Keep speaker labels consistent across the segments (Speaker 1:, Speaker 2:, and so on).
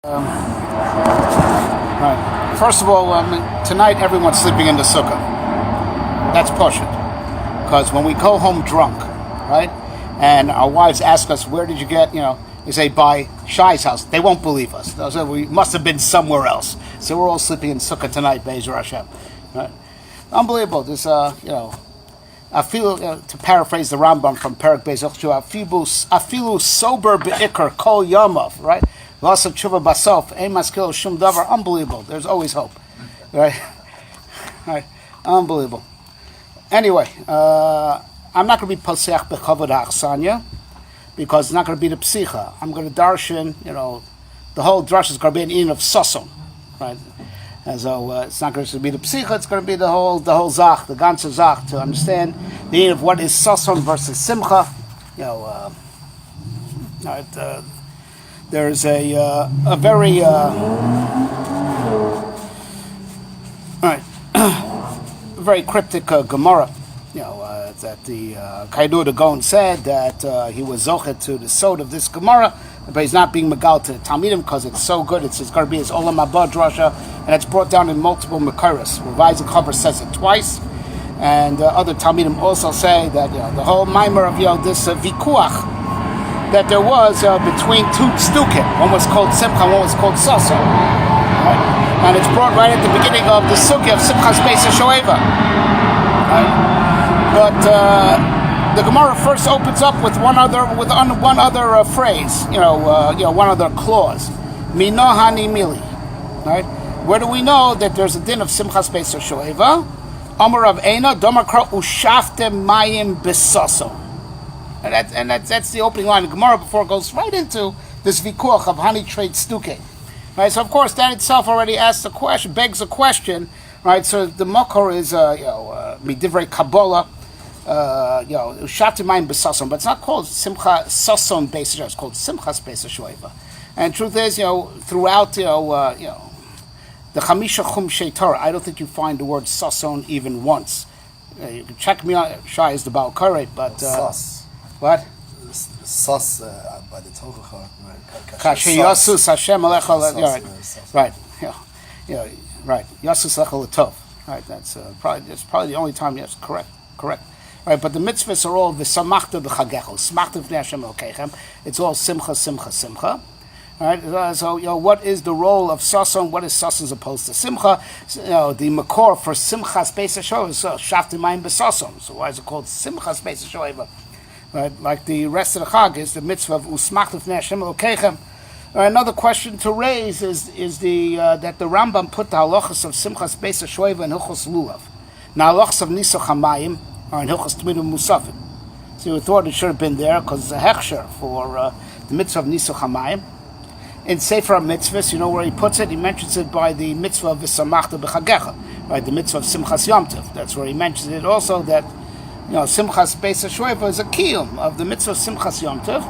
Speaker 1: Right. First of all, tonight everyone's sleeping in the sukkah. That's pushing. Because when we go home drunk, right, and our wives ask us, where did you get, you say, by Shai's house, they won't believe us. They'll say, we must have been somewhere else. So we're all sleeping in sukkah tonight, Be'ezer Hashem. Right? Unbelievable. This, I feel, to paraphrase the Rambam from Perek Beis afilu sober be'ikr kol yamav, right? Unbelievable. There's always hope, right? Right? Unbelievable. Anyway, I'm not going to be poseach bechavod ha'achsanya because it's not going to be the psicha. I'm going to darshan. The whole drush is going to be an eating of Sasson, right? And so it's not going to be the psicha. It's going to be the whole zach, the ganze zach, to understand the eating of what is Sasson versus Simcha. There's a very very cryptic Gemara, that the Kaidur the Gaon said that he was zochet to the sod of this Gemara, but he's not being megal to Talmidim because it's so good. It's going to be his Olam Haba drasha, and it's brought down in multiple Mekaros. Revising Chaver says it twice, and other Talmidim also say that the whole mimer of this vikuach that there was between two stukim. One was called Simcha, one was called Sasson. Right? And it's brought right at the beginning of the sugya of Simcha's Beis Shoeva. Right? But the Gemara first opens up with one other phrase, one other clause. Minohani mili. Right? Where do we know that there's a din of Simcha's Beis Shoeva? Amar of Eina, Domakra ushafte mayim besasson. And that's the opening line of Gemara before it goes right into this vikuach of honey trade stuke. Right, so of course that itself already begs a question, right? So the makor is midivrei Kabbalah, ushatimayim besasson, but it's not called Simcha Sasson Beis Shoeva. It's called Simchas Beis Shoeva. And truth is, throughout the Chamisha Chumshei Torah, I don't think you find the word Sasson even once. You can check me out. Shai is the Baal Koreh, but. What?
Speaker 2: Sos by the Torah.
Speaker 1: Yasus Hashem Alecha. Right. Right. Yasus Alecha L'tov. Right. That's probably the only time. Yes. Correct. Right. But the mitzvahs are all v'samachta b'chagecho, smachta v'nei Hashem Elokechem. It's all simcha. Right. So what is the role of Sasson? What is Sasson as opposed to Simcha? The makor for Simchas Beis Shoeva is shafti mayim b'Sasson. So why is it called Simchas Beis Shoeva? Right, like the rest of the Chag is the mitzvah of usmachta v'nei Hashem Elokechem. Another question to raise is the that the Rambam put the halachas of Simchas Beis Shoeva in Hilchos Lulav. Now halachas of Nisach Hamayim are in Hilchos Tmidim Musafin. So you thought it should have been there because it's a hechsher for the mitzvah of Nisach Hamayim. In Sefer HaMitzvahs, where he puts it? He mentions it by the mitzvah of V'samachta b'chagecha, right? The mitzvah of Simchas Yom Tov. That's where he mentions it also that. Simchas Beis Shoeva is a kiyum of the mitzvah of Simchas Yom Tov,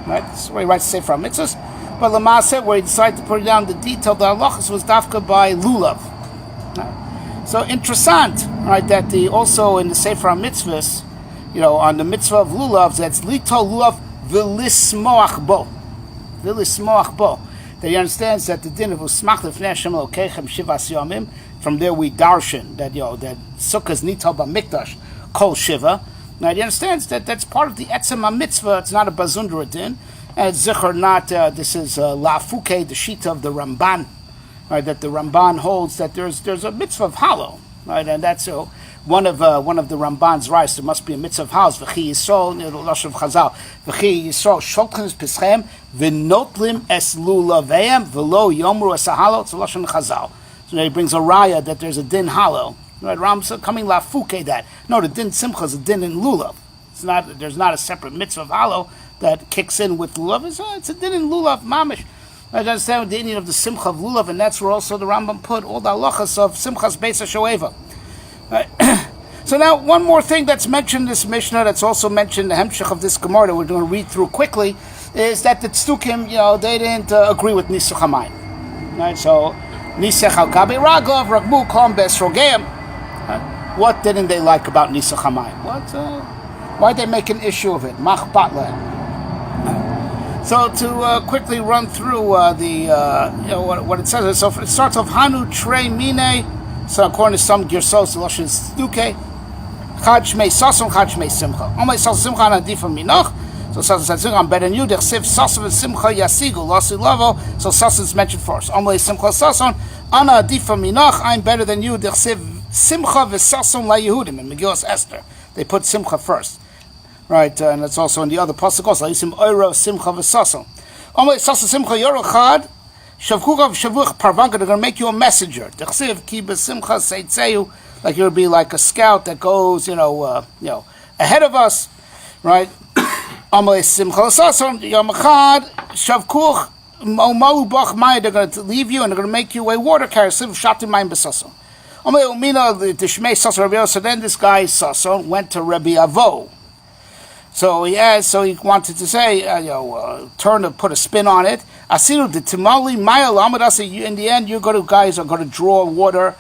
Speaker 1: right? That's where he writes Sefer HaMitzvahs. But Lamase, where he decided to put it down the detail, the halachas was dafka by Lulav. Right? So interessant, right? That also in the Sefer HaMitzvahs, on the mitzvah of Lulav, that's Lito Lulav v'lismoach bo. That he understands that the din of Usmachta V'nei Hashem Elokechem Shivas Yomim. From there we darshan that that Sukkah's Nito B'Mikdash Kol Shiva. Now he understands that that's part of the Etzem HaMitzvah. It's not a Bazundra din, and it's Zichar not. This is La'afuke, the Shita of the Ramban, right? That the Ramban holds that there's a mitzvah of hallow, right? And that's one of the Ramban's rights. There must be a mitzvah of hallow. V'chi Yisrael, the Lashon of Chazal. V'chi Yisrael shotchem es pischem v'notlim es lulaveim v'lo yomru es hallow. It's the Lashon of Chazal. So he brings a raya that there's a din hallow. Right, Ram coming lafuke that. No, the din simcha is a din in lulav. There's not a separate mitzvah of hallow that kicks in with lulav. It's a din in lulav mamish. I understand the Indian of the simcha of lulav, and that's where also the Rambam put all the halachas of Simchas Beis Shoeva. Right. So now one more thing that's mentioned in this Mishnah, that's also mentioned in the hemshech of this Gemara that we're going to read through quickly, is that the tzdukim, they didn't agree with Nisach Hamayim. Right, so Nisach al Gabi Ragov Ragmu Kom Bes Rogeim. What didn't they like about Nisach Hamayim? Why'd they make an issue of it? Mach Batla. So to quickly run through what it says. So it starts off Hanu Trey Mine. So according to some Girsos, the Lashon is Duke. Chad Shmei Sasson, Chad Shmei Simcha. Omei Sasson Simcha Nadifa Minach. So Sasson said, I'm better than you. Dechsiv Sasson and Simcha Yasigu Lasi Lavo. So Sasson is mentioned first. Omei Simcha Sasson Ana Adifa Minach. I'm better than you. Dechsiv Simcha v'Sasson La Yehudim. In Megillas Esther, they put Simcha first. Right, and that's also in the other pasuk also. Yisim oiro simcha v'sasson. Omei sasson simcha yorochad shavkucha v'shavuch parvanka. They're going to make you a messenger. Dechsiv ki b'simcha seitzeu, like you'll be like a scout that goes, ahead of us, right? Omei simcha sasson yomachad shavkuch mau bach mai. They're going to leave you and they're going to make you a water carrier. Siv shatim mayim b'sasson. Omei umina the shmei sasson Rabbi Avo. So then this guy Sasson went to Rabbi Avo. So he wanted to say, put a spin on it. Asiru the timali maya lamadasi. In the end, guys are going to draw water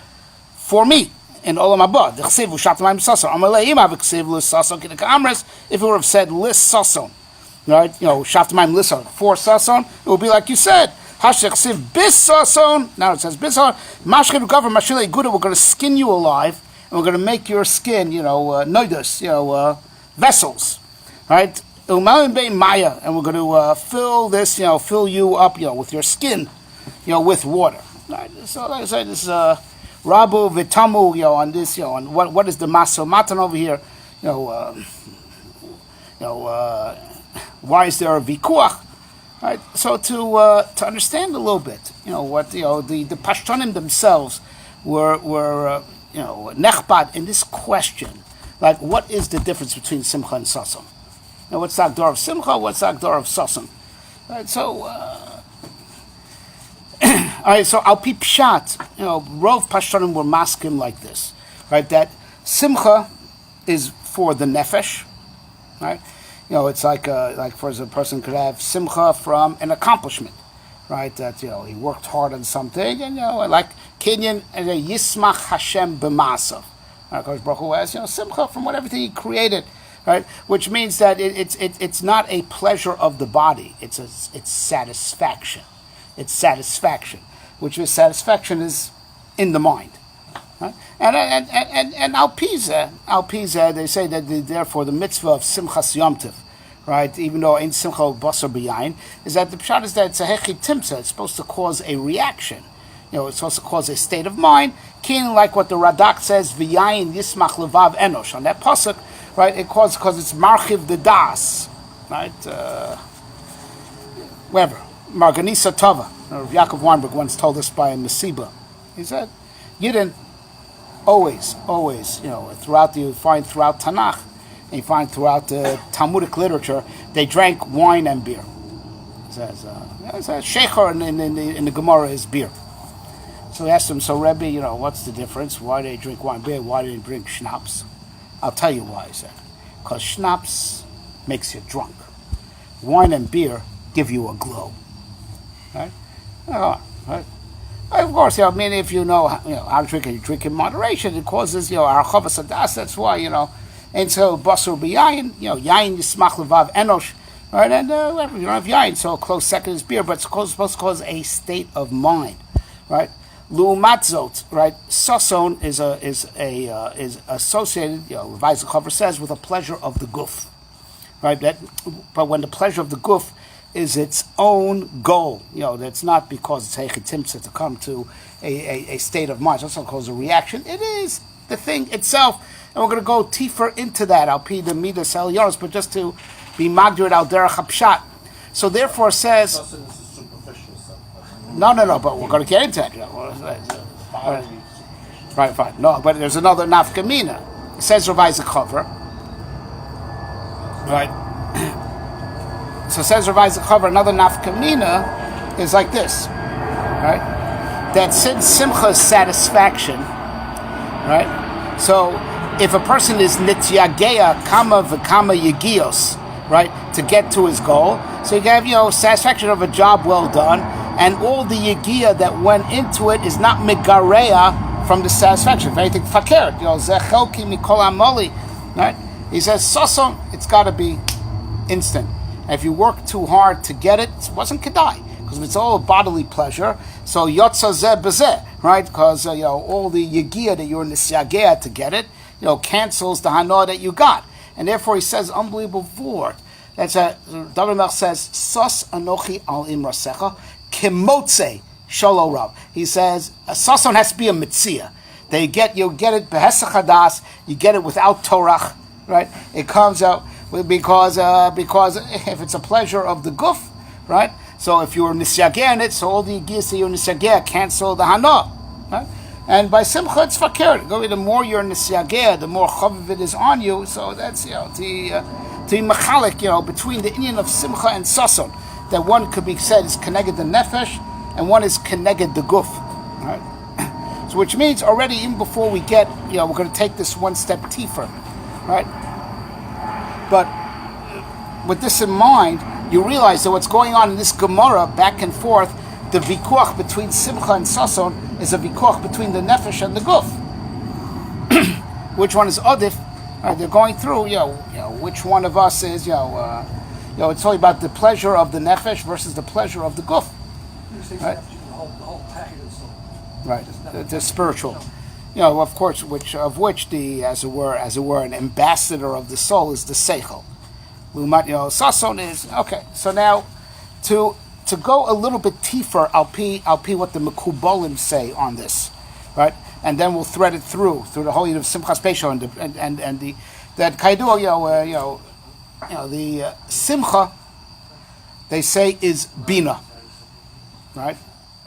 Speaker 1: for me in olam haba. Dechsevu shatmayim sason. Amalei im aveksev lis sason k'neka amres. If it would have said lis sason, right? Shatmayim lis for sason, it would be like you said. Hashechsev bis sason. Now it says bis sason. Mashchev gaver mashilei guda. We're going to skin you alive, and we're going to make your skin, noidos, vessels. Right, Maya, and we're going to fill you up, with your skin, with water. Right? So, like I said, this is Rabu Vitamu, on this, on what is the Maso Matan over here, why is there a Vikuach? Right. So to understand a little bit, what the Pashtunim themselves were nechbad in this question, like what is the difference between Simcha and Sasson? Now, what's the Agdor of Simcha? What's the Agdor of Sasson? Right, so, all right. So, Al Pi Pshat, Rov Pashtonim were masking like this, right? That Simcha is for the nefesh, right? It's like for a person could have Simcha from an accomplishment, right? That he worked hard on something, and like Kenyan and Yismach Hashem b'masav. Because Baruch Hu has Simcha from everything He created. Right, which means that it's not a pleasure of the body; it's satisfaction. It's satisfaction, which is satisfaction is in the mind. Right? And Al Piza, they say that therefore the mitzvah of Simchas Yom Tov, right? Even though in Simcha Basar B'Yayin, is that the pshat is that it's a hechi timsa. It's supposed to cause a reaction. It's supposed to cause a state of mind. Kin, like what the Radak says, V'Yayin Yismach Levav Enosh on that pasuk. Right, because it's marchiv the das, right? Whatever, Marganisa Tova. Yaakov Weinberg once told us by a Mesiba. He said, Yidden always, throughout Tanakh, and you find throughout the Talmudic literature, they drank wine and beer. It says shecher in the Gemara is beer. So he asked him, so Rebbe, what's the difference? Why do they drink wine and beer? Why do they drink schnapps? I'll tell you why, he said. Because schnapps makes you drunk. Wine and beer give you a glow. Right? Right? Of course, if you know how to drink and you drink in moderation, it causes, archavas adas, that's why, and so, basur b'yayin, yayin yismach levav enosh, right? And you don't have yayin, so a close second is beer, but it's supposed to cause a state of mind, right? Lu'umatzot, right? Sasson is associated. Levi Zachavar says with a pleasure of the guf, right? But when the pleasure of the guf is its own goal, that's not because it's hechitimtza to come to a state of mind. It's also called a reaction. It is the thing itself, and we're going to go deeper into that. I'll pee the midas el yoros, but just to be magdured al derech hapshat. So therefore, it says. No, but we're going to get into that. Right, fine. No, but there's another nafkamina. It says Rav Zachavar. Right. So it says Rav Zachavar, another nafkamina is like this. Right? That since Simcha is satisfaction, right? So if a person is nityageya kama v'kama yegios, right, to get to his goal, so you have, satisfaction of a job well done, and all the yegiya that went into it is not megareya from the satisfaction. If anything, fakert, zechelki mikol amoli, right? He says, Sasson, it's got to be instant. And if you work too hard to get it, it wasn't kedai, because it's all a bodily pleasure. So yotza zeh bezeh, right? Because all the yagia that you're nisyagea to get it, cancels the hana that you got, and therefore he says unbelievable word. That's David Melch says sos anochi al imrasecha kimotze shalo rav. He says a sasson has to be a mitzia. You get it behesach hadas. You get it without torach, right? It comes out because if it's a pleasure of the guf, right? So if you're nisyageh in it, so all the yigis that you're nisyageh cancel the hana, right? And by simcha it's fakir. The more you're nisyageh, the more chaviv it is on you. So that's the machalik, between the inyan of simcha and sasson, that one could be said is connected the nefesh, and one is connected the guf, right? So which means already even before we get, we're going to take this one step deeper, right? But with this in mind, you realize that what's going on in this Gemara back and forth, the vikuach between Simcha and Sasson is a vikuach between the nefesh and the guf. Which one is adif? They're going through, which one of us is, it's all about the pleasure of the nefesh versus the pleasure of the guf. Right? Right, the spiritual, of course, which the as it were, an ambassador of the soul is the seichel. Sasson is okay. So now, to go a little bit deeper, I'll pee what the Mekubalim say on this, right? And then we'll thread it through the whole of Simchas Pesha and the that Kaidu, the Simcha, they say is Bina, right?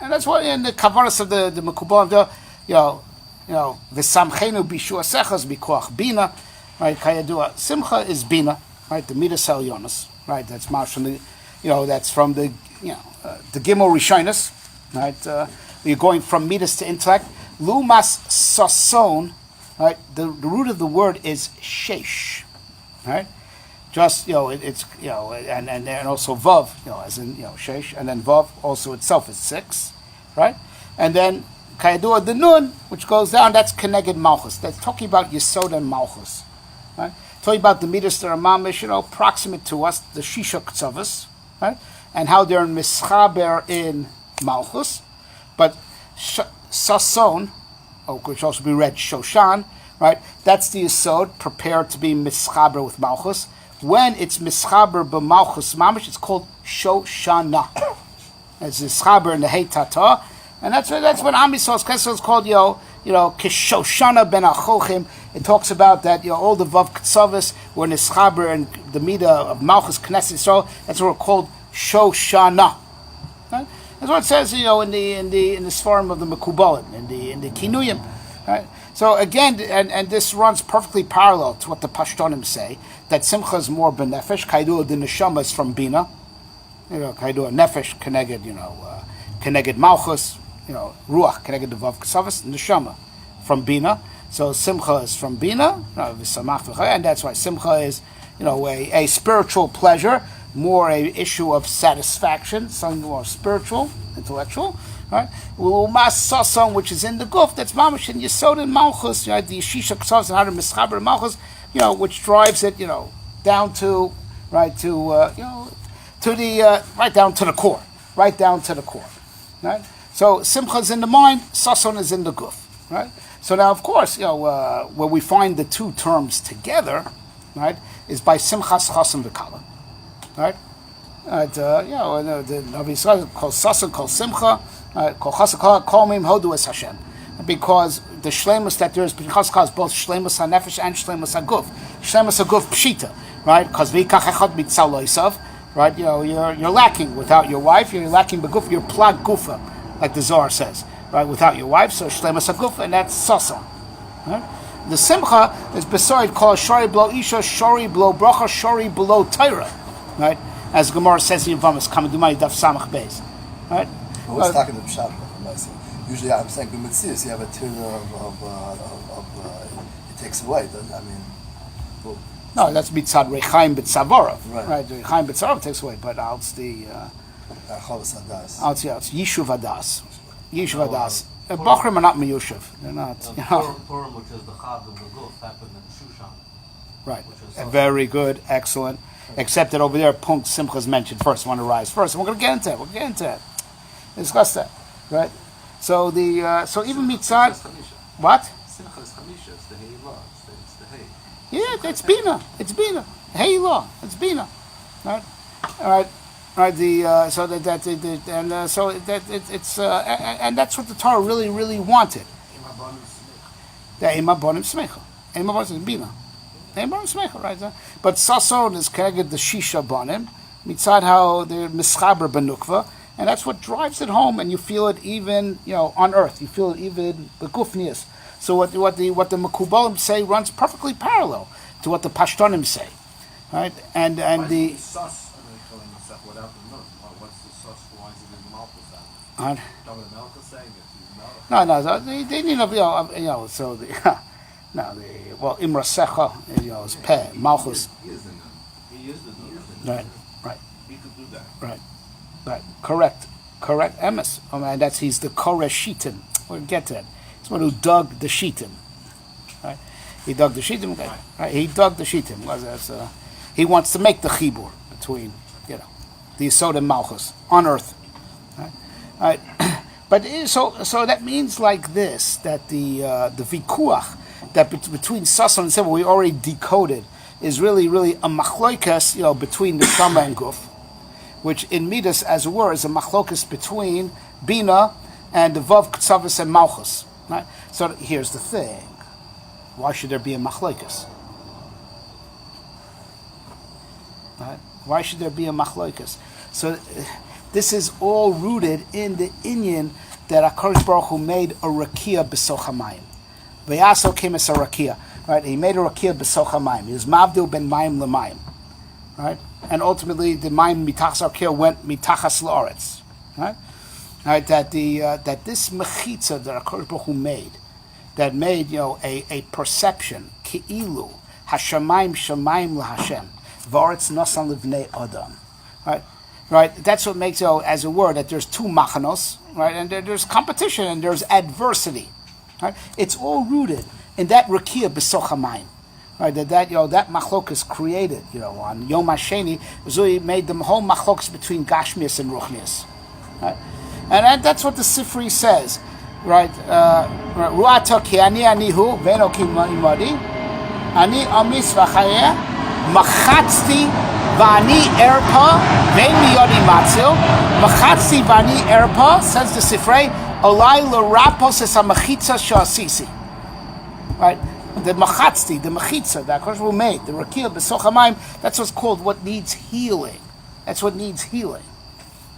Speaker 1: And that's why in the kavaras of the Mekubalim, the Samchenu Bishua Sechas Bikuach Bina, right? Kayadua Simcha is Bina, right? The Midas Elyonis, right? That's from the, that's from the, the Gimel Rishonis, right? You're going from Midas to intellect. Lumas Sasson, right? The root of the word is Sheish, right? Just it's and also vav, as in sheish, and then vav also itself is 6, right? And then kayadua the nun, which goes down, that's keneged malchus. That's talking about yesod and malchus, right? Talking about the midas that are mamish, proximate to us, the shisha ktsavas, right? And how they're mischaber in malchus, but sasson, which also be read shoshan, right? That's the yesod prepared to be mischaber with malchus. When it's mischaber b'malchus mamish, it's called shoshana. It's mischaber in the hey tata, and that's when Am Yisrael's Kesel is called kishoshana ben achochim. It talks about that all the vav ktsavis were mischaber and the midah of malchus knesset Yisrael. That's what we're called shoshana. Right? That's what it says in the form of the Mekubalim in the Kinuyim. Right? So again, and this runs perfectly parallel to what the Pashtonim say, that Simcha is more benefesh. Kaidu the neshama is from Bina. Kaidu nefesh keneged malchus. Ruach keneged the vav ksavas neshama from Bina. So Simcha is from Bina, and that's why Simcha is a spiritual pleasure, more a issue of satisfaction, something more spiritual, intellectual. Right? Umas Sasson, which is in the guf, that's mamish and yesod and malchus, the shisha ksavas and how to mischaber malchus, which drives it, down to right down to the core, right? So Simcha is in the mind, Sasson is in the guf, right? So now, of course, where we find the two terms together, right, is by Simchas Chassan v'Kala, right? The Navi Yisrael calls Sasson, calls Simcha, call Chassan, call Mim Hodu es Hashem. Because the shlemus that there is between Chassan is both shlemus hanefesh and shlemus haguf. Shlemus haguf pshita, right? Because v'ikach echad mitzal loisav, right? You're lacking without your wife. You're lacking beguf. You're plag gufa, like the Zohar says, right? Without your wife, so shlemus haguf, and that's Sasson. Right? The Simcha is beside called shori below isha, shori below bracha, shori below Torah, right? As Gemara says in Yavamas, Kamedumai Daf Samach Beis, right?
Speaker 2: What's talking to Pshat? Usually, I'm saying the mitzvahs, you have a turn it takes away.
Speaker 1: No, that's mitzad rechaim b'tzavarav, right? Rechaim b'tzavarav takes away, but it's the it's yishuv adas, Bachrim are not miyushuv. They're not.
Speaker 3: Purim, which is the chag of the guf, happened in Shushan.
Speaker 1: Right. Very good, excellent. except that over there, Punkt Simcha is mentioned first. Want to rise first, and we're going to get into that. We'll get into that. Discuss that, right? So so even mitzad, what?
Speaker 2: Simcha is Chamisha. It's the Heilah. It's the Hay.
Speaker 1: Yeah, it's bina. It's bina. Heilah. It's bina. Right. All right. Right. So and that's what the Torah really wanted. The Ema Bonim Smecha. Ema Bonim Bina. Ema Bonim Smecha, right? But Sasson is connected the Shisha Bonim, mitzad how they're Mischaber Benukva, and that's what drives it home, and you feel it even, on earth. You feel it even the Gufnias. So what the Mekubalim say runs perfectly parallel to what the Pashtonim say, right? And the
Speaker 2: Sus without the milk. What's the sus? Why is it in the Malchus? Don't the Malchus saying it?
Speaker 1: No, they need so the Imra Secha, is Peh, Malchus.
Speaker 2: He is the nun. He is the nun.
Speaker 1: Right.
Speaker 2: He could do that.
Speaker 1: Right. Correct. Emes. Oh man, he's the Koresh Shitin. We'll get to that. He's one who dug the Shitin. Right. He dug the Shitin. Right. He dug the Shitin. He wants to make the chibur between the Yesod and Malchus on earth. Right. But so that means like this, that the vikuach that between Sasson and Simcha we already decoded is really a machlokas, between the Shama and Guf, which in Midas, as it were, is a machlokas between Bina and the Vav Ktsavis and Malchus. Right? So here's the thing: why should there be a machlokas? Right? Why should there be a machlokas? So this is all rooted in the inyan that HaKadosh Baruch Hu made a rakia b'soch hamayim. V'yaso came as a rakia, right? He made a rakia b'soch hamayim. He was mavdil ben mayim l'mayim, right? And ultimately, the mayim mitachas rakia went mitachas la'aretz, right? Right? That this mechitza that HaKadosh Baruch Hu made, that made a perception ki'ilu hashamayim shamayim lahashem v'aretz nasan livnei adam, right? Right, that's what makes as a word that there's two machanos, right, and there's competition and there's adversity, right. It's all rooted in that rakia b'soch hamayim, right. That machlokas created, on Yom HaSheni, Zui made the whole machlokas between Gashmias and Ruchnias, right, and that's what the Sifri says, right. Ruata ki ani hu v'eno ki imadi, ani amis v'chayeh machatzti. Vani erpa, ve'mi yodi matzil. Machatzti vani erpa, says the Sifrei, olai l'rapos es ha-mechitza sha'asisi. Right? The machatzti, the mechitza, that HaKadosh Baruch Hu made, the rakia b'soch hamayim, that's what's called what needs healing. That's what needs healing.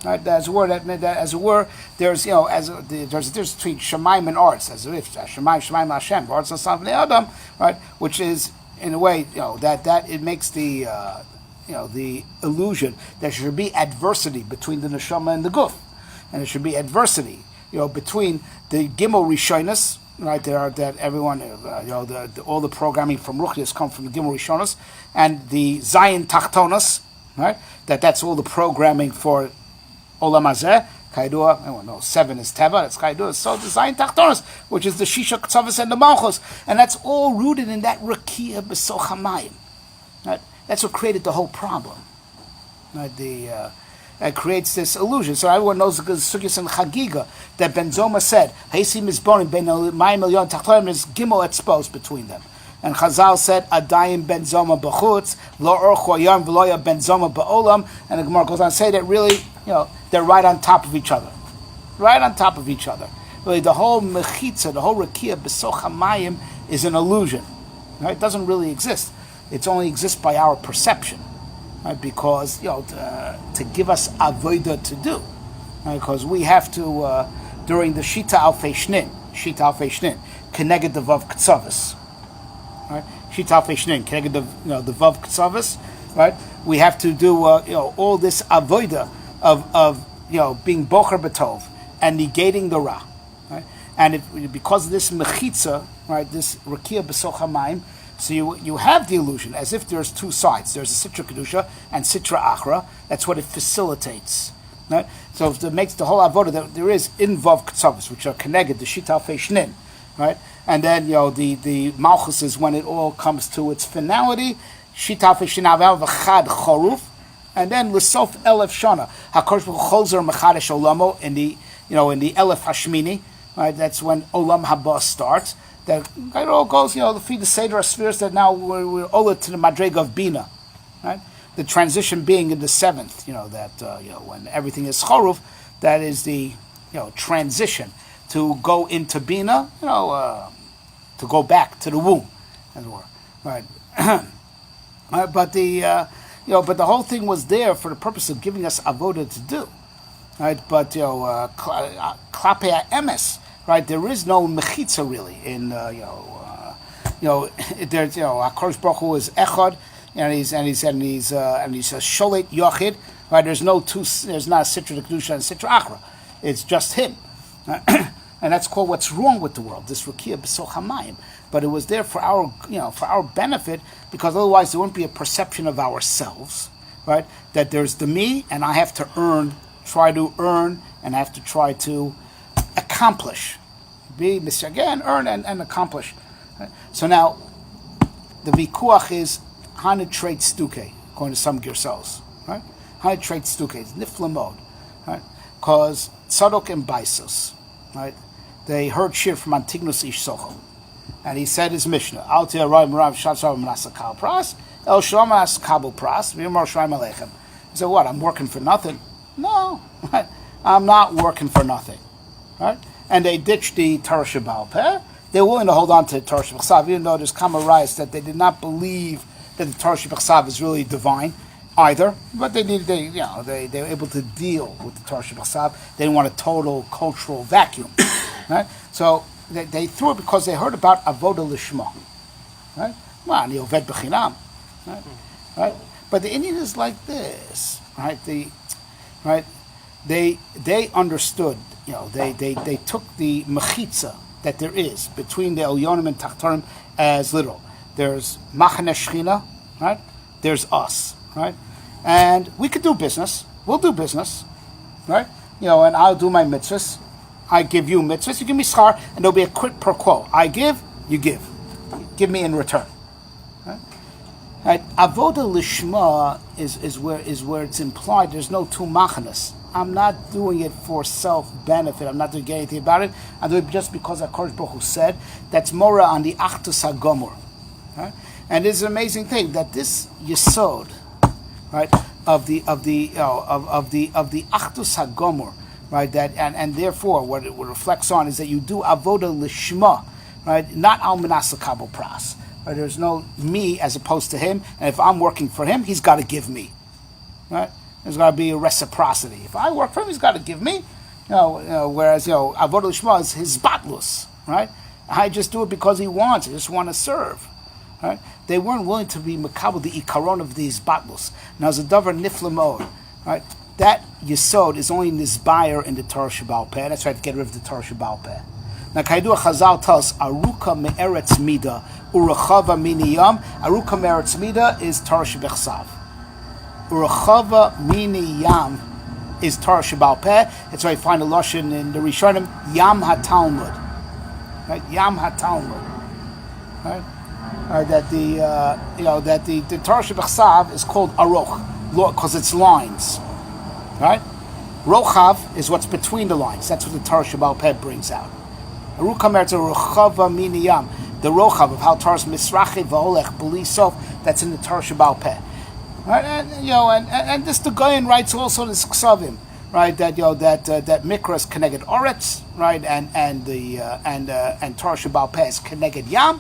Speaker 1: Right? As a word, there's there's a difference between shemayim and arts, as if shemayim Hashem, arts and Son of Adam, right? Which is in a way, that it makes the the illusion that there should be adversity between the neshama and the guf, and there should be adversity, between the gimel rishonos, right? That everyone, all the programming from Ruchnias come from the gimel rishonos, and the Zayin tachtonos, right? That's all the programming for olam hazeh. Kaidua, no, 7 is Teva, that's Kaidua. So the Zayin Tachtonos, which is the Shisha Ktsavis and the Malchus, and that's all rooted in that Rakia B'soch hamayim. Right? That's what created the whole problem. Right? It creates this illusion. So everyone knows the Sugyas and Chagiga that Ben Zoma said, Haisi Mizbonim Ben Mayim Elyon Tachtonim is Gimel exposed between them. And Chazal said, Adayim Ben Zoma B'chutz, Lo Orcho Yom V'loya Ben Zoma Ba'olam, and the Gemara goes on to say that really, they're right on top of each other. Right on top of each other. Really, the whole mechitza, the whole rakia b'soch hamayim is an illusion. Right? It doesn't really exist. It only exists by our perception. Right? Because, to give us avodah to do. Right? Because we have to, during the Shita Alfei Shnin, Keneged the Vav Ktsavis. Right? Shita Alfei Shnin, Keneged the Vav Ktsavis. Right? We have to do, all this avodah of being bocher b'tov and negating the ra, right? And because of this mechitza, right, this rakia b'soch hamayim, so you have the illusion as if there's two sides. There's a sitra kedusha and sitra achra. That's what it facilitates, right? So it makes the whole avodah that there is in vav ktsavis, which are connected the shita feishnin, right? And then the malchus is when it all comes to its finality. Shitaf Shinavel V'chad Choruf, and then L'sof Elef Shana. HaKadosh Baruch Hu Cholzer Mechadesh Olamo in the Elef Hashmini, right? That's when Olam Haba starts. That it all goes, the feed the Seder spheres that now we're Ola to the Madrega of Bina, right? The transition being in the seventh, when everything is Choruf, that is the transition to go into Bina, to go back to the womb, as it were, right? But the whole thing was there for the purpose of giving us avoda to do, right? But klapei emes, right? There is no mechitza really in there's HaKadosh Baruch Hu is echad, and he's a sholet yochid, right? There's not a sitra kedusha and sitra achra. It's just him. And that's called what's wrong with the world, this rakia b'soch hamayim. But it was there for our benefit, because otherwise there wouldn't be a perception of ourselves, right? That there's the me, and I have to try to earn, and I have to try to accomplish. Earn and accomplish. Right? So now, the vikuach is Hana trait stuke, according to some Girsos, right? Hana trait stuke, it's nifla mode, right? Because Tzadok and Baisos, right? They heard shir from Antignus Ish Socho, and he said his Mishnah, Al Ti'arai Merav Shatzar Manasa Kal Pras, El Shomas Kabul Pras, V'yomar Shraim Aleichem. He said, what, I'm working for nothing? No, right? I'm not working for nothing, right? And they ditched the Torah Shebaal Peh. They're willing to hold on to Torah Shebachsav, even though there's Kamarais that they did not believe that the Torah Shebachsav is really divine either, but they were able to deal with the Torah Shebachsav. They didn't want a total cultural vacuum, right? So they threw it because they heard about Avodah Lishma, right? Well, the Oved B'chinam, right? But the Indian is like this, right? They understood, they took the mechitza that there is between the Elyonim and Tachtonim as literal. There's Machane Shechina, right? There's us, right? And we could do business. We'll do business, right? And I'll do my mitzvahs. I give you mitzvahs. You give me schar, and there'll be a quid pro quo. I give, you give. Give me in return. Right? Avodah lishma is where it's implied. There's no two machanas. I'm not doing it for self-benefit. I'm not doing anything about it. I'm doing it just because HaKadosh Baruch Hu said. That's mora on the Achdus HaGomor. Right? And it's an amazing thing that this yesod, right, of the Achdus HaGomor, right, that and therefore what it reflects on is that you do avodah lishma, right, not al menasa kabel pras. Right? There's no me as opposed to him, and if I'm working for him, he's got to give me, right? There's got to be a reciprocity. If I work for him, he's got to give me. Whereas avodah lishma is his batlus, right? I just do it because he wants. I just want to serve, right? They weren't willing to be makabel the ikaron of these batlus. Now, as a davar nifla mod, right? That yesod is only nisbayer in the Torah Shebaal Peh. That's right, to get rid of the Torah Shebaal Peh. Now, Kaidua Chazal tells aruka me'eretz mida urachava miniyam. Aruka me'eretz mida is Torah Shebechsav. Urachava miniyam is Torah Shebaal Peh. That's why you find a lashon in the Rishonim Yam HaTalmud. Right, Yam HaTalmud. Right, that the Torah Shebechsav is called aroch because it's lines. Right, Rochav is what's between the lines. That's what the Torah Shebaal Peh brings out. Aruka me'eretz urachava miniyam. The Rochav of how Torah's misrache v'olech b'li sof. That's in the Torah Shebaal Peh. Right, and this the Goyen writes also in the Ksavim, right? That that Mikra is connected Oretz, right? And Torah Shebaal Peh is connected Yam,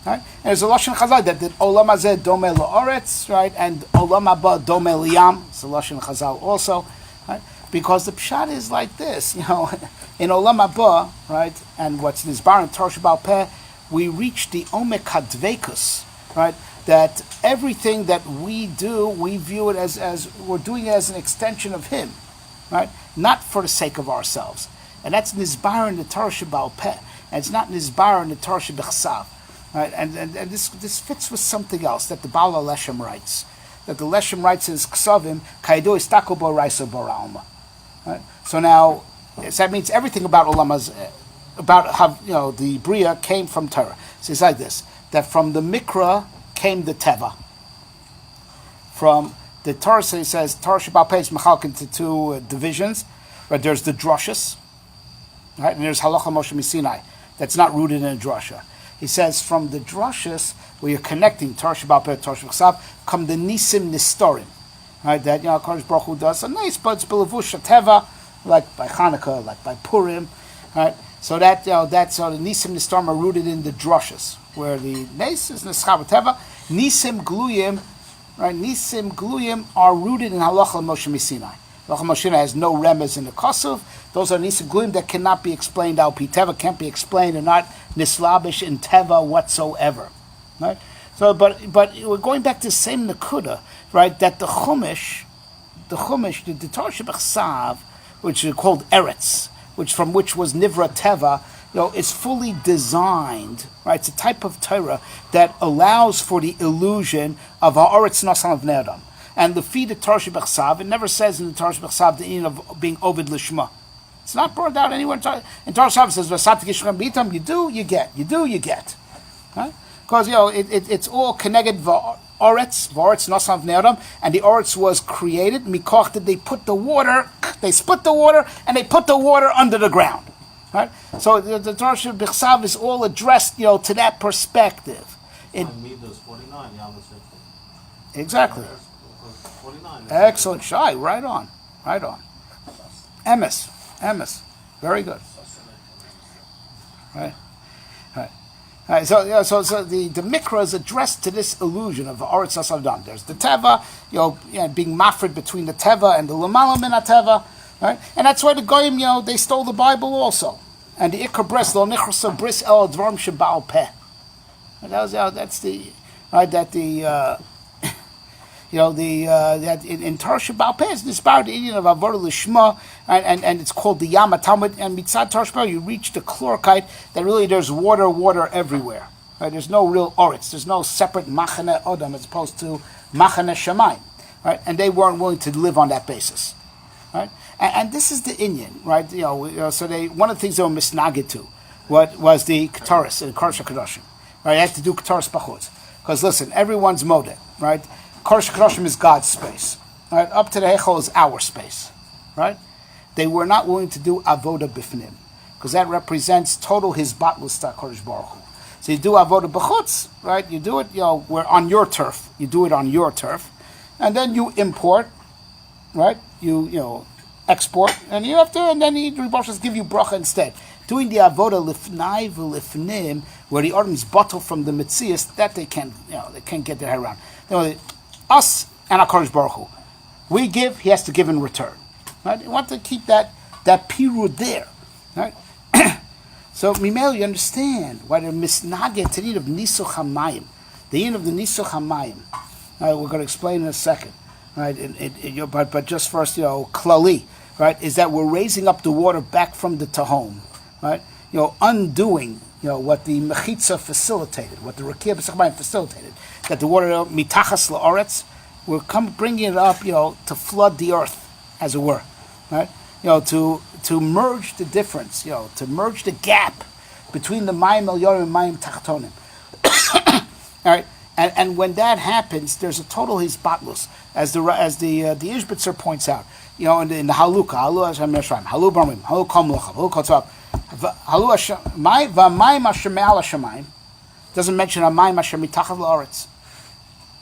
Speaker 1: right? And there's a lashon Chazal that Olam Hazeh domeh la'Oretz, right? And Olam Haba domeh liyam. It's a lashon Chazal also, right? Because the pshat is like this, in Olam Haba, right? And what's in Nizbar and Torah Shebaal Peh, we reach the Omek HaDveikus, right? That everything that we do, we view it as we're doing it as an extension of Him, right? Not for the sake of ourselves. And that's Nizbar in the Torah Shebaal Peh. And it's not Nizbar in the Torah Shebechsav. Right? And this fits with something else that the Baal HaLeshem writes. That the Leshem writes in his Ksavim, Kaido istako bo raiso bo ra'alma. Right? So now, that means everything about Olam Hazeh, about how the Bria came from Torah. So it's like this, that from the Mikra came the Teva, from the Torah says Torah Shabbat Pei is mechalek into two divisions. Right, there's the drushes, right, and there's halacha Moshe Sinai that's not rooted in a drusha. He says from the drushes where you're connecting Torah Shabbat Pei, Torah Shabbat come the nisim nistorim, right? That Kodesh Baruch Hu does a nice, but it's belavush teva, like by Hanukkah, like by Purim, right? So that that's the nisim nistorim are rooted in the drushes, where the nes is neschav teva, nisim gluyim. Right, Nisim Gluyim are rooted in Halacha Moshe Sinai. Halacha Moshe Sinai has no remez in the Kosuv. Those are Nisim Gluyim that cannot be explained Al Pi Teva, can't be explained, and not Nislabish in Teva whatsoever. Right? So, but we're going back to the same Nakuda, right? That the Chumash, the Torah Shebechsav, which is called Eretz, from which was Nivra Teva, is fully designed, right? It's a type of Torah that allows for the illusion of ha'aretz nasan of Adam. And the feed of Torah Shebechsav, it never says in the Torah Shebechsav the meaning of being Ovid Lishma. It's not brought out anywhere. In Torah Shebechsav it says, V'asati Yishchem B'itam, you do, you get. Right? Because, it's all connected ha'aretz nasan of Adam, and the Oretz was created, mikoch that they split the water, and they put the water under the ground. Right? So the Torah B'chsav is all addressed, to that perspective.
Speaker 2: Midas 49, Yalmas 50.
Speaker 1: Exactly.
Speaker 2: 49.
Speaker 1: Excellent, Shai. Right on. Emes. Very good. Right. So the Mikra is addressed to this illusion of Oretz Asavdam. There's the Teva, being mafred between the Teva and the Lamala Min Teva. Right? And that's why the Goyim, they stole the Bible also. And the Ikar Bris, Lo Nichrasa Bris El Dvarm Sheba'al Peh. That's the, right, that the, that in Torah Sheba'al Peh is inspired the Indian of Avodah Lishma, and it's called the Yama Talmud, and Mitzad Torah Sheba'al, you reach the Chlorkite, that really there's water everywhere. Right? There's no real Oretz, there's no separate Machane Odom as opposed to Machane Shamayim. Right? And they weren't willing to live on that basis. Right? And this is the Indian, right? So one of the things they were misnagid to, what was the Kataris and Kodesh HaKadoshim, right? They had to do Kataris Bachutz, because listen, everyone's modeh, right? Kodesh HaKadoshim is God's space, right? Up to the Hechol is our space, right? They were not willing to do Avoda Bifnim, because that represents total his batlus to Kodesh Baruch Hu. So you do Avoda Bachutz, right? You do it, we're on your turf. You do it on your turf, and then you import, right? You export, and you have to, and then the Rebbe give you bracha instead. Doing the avoda lifnai v'lifnim, where the Adam is bottled from the mitzias, that they can't get their head around. Us and HaKadosh Baruch Hu, we give, he has to give in return. Right? You want to keep that pirud there, right? So Mimel, you understand why they're misnaged to the need of nisuch hamayim, the end of the nisuch hamayim. Right, we're going to explain in a second. Right, but just first, klali, right, is that we're raising up the water back from the tahom, right, undoing, what the mechitza facilitated, what the rakia b'sachmayim facilitated, that the water mitachas la'aretz, we're bringing it up, to flood the earth, as it were, right, to merge the difference, to merge the gap between the mayim elyonim and mayim tachtonim, all right. And when that happens, there's a total hisbatlus, as the Ishbitzer points out. In the Haluka, Halu Hashem Yeshayim, Halu Barmim, Halu Kol Melachav, Halu Kotzav, Halu Hashem, V'Mayim Hashem Me'al Hashemayim, doesn't mention Hamayim Hashem Mitachad La'aretz.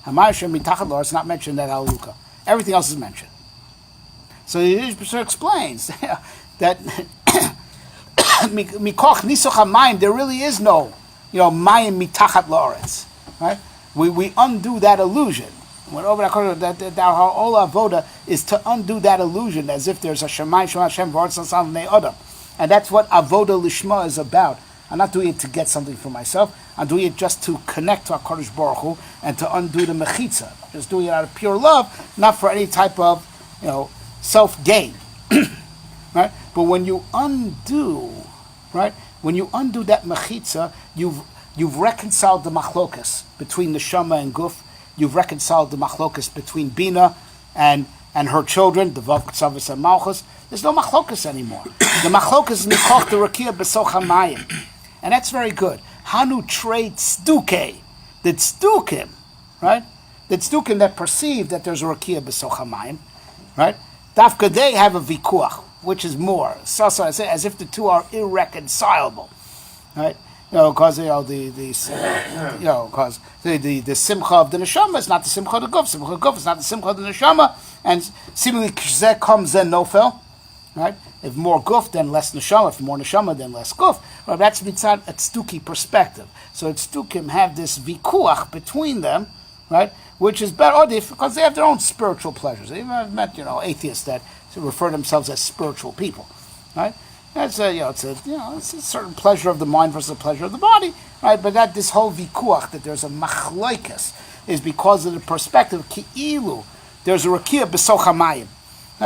Speaker 1: Hamayim Hashem Mitachad La'aretz not mentioned in that Haluka. Everything else is mentioned. So the Ishbitzer explains that Mikoch Nisuch Hamayim, there really is no, Mayim Mitachad La'aretz, right? We undo that illusion. When over that our whole avoda is to undo that illusion, as if there's a Shemayim Shema Hashem V'Aretz Nasan V'nei Adam, and that's what avoda lishma is about. I'm not doing it to get something for myself. I'm doing it just to connect to HaKadosh Baruch Hu and to undo the mechitza. Just doing it out of pure love, not for any type of self gain. Right? But when you undo, right? When you undo that mechitza, you've reconciled the machlokas between the Shama and Guf. You've reconciled the machlokas between Bina and her children, the Vav Ktsavis and Malchus. There's no machlokas anymore. The machlokas is Mikoch the Rakia B'soch HaMayim. And that's very good. Hanu trade Tzduke, the Tzdukim, right? The tzdukim that perceive that there's a rakia b'soch hamayim, right? Dafka they have a vikuach, which is more. Sasson, as if the two are irreconcilable, right? Because the simcha of the neshama is not the simcha of the guf. Simcha of the guf is not the simcha of the neshama, and seemingly zeh comes then nofel, right? If more guf, then less neshama. If more neshama, then less guf. Well, that's mitzad a tzduki perspective. So tzdukim have this vikuach between them, right? Which is better, because they have their own spiritual pleasures. I've met atheists that refer themselves as spiritual people, right? It's a certain pleasure of the mind versus the pleasure of the body, right? But that this whole vikuach, that there's a machlokes, is because of the perspective ki'ilu. There's a rakia b'soch hamayim.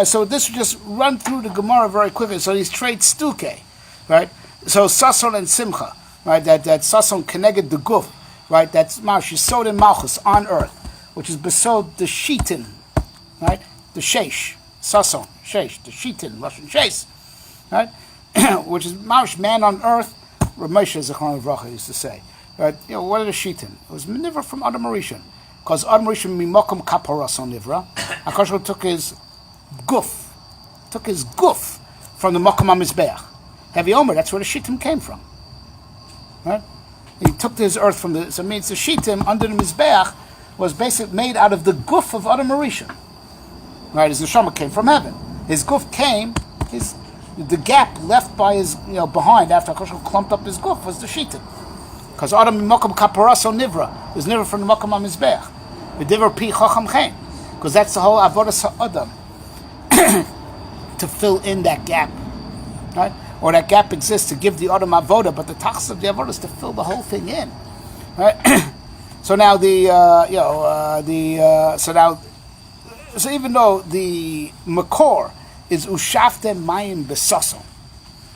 Speaker 1: So this will just run through the Gemara very quickly. So these traits stuke, right? So Sasson and Simcha, right? That Sasson connected the guf, right? That's Maush Yisod and Malchus on earth, which is besod the shitin, right? The sheish, Sasson, sheish, the shitin, Russian sheish, right? Which is Maush, man on earth. Rav Moshe Zechron Livracha used to say, right? What are the shitin? It was manivra from Adam Rishon, because Adam Rishon mimokum kaparas on nivra. Akash took his guf from the Mokum HaMizbeach. Heavy Omer, that's where the Shittim came from. Right? He took his earth from so it means the Shittim under the Mizbeach was basically made out of the guf of Adam Rishon. Right? His neshama came from heaven. His guf came, the gap left by his, behind after HaKadosh clumped up his guf was the Shittim. Because Adam Mokum Kaparaso Nivra was Nivra from the Mokum HaMizbeach. V'diver pi chacham chen. Because that's the whole avodas ha'adam. To fill in that gap, right? Or that gap exists to give the Adam avoda, but the tachlis of the avoda is to fill the whole thing in, right? So now so even though the makor is ushafte mayim besasson,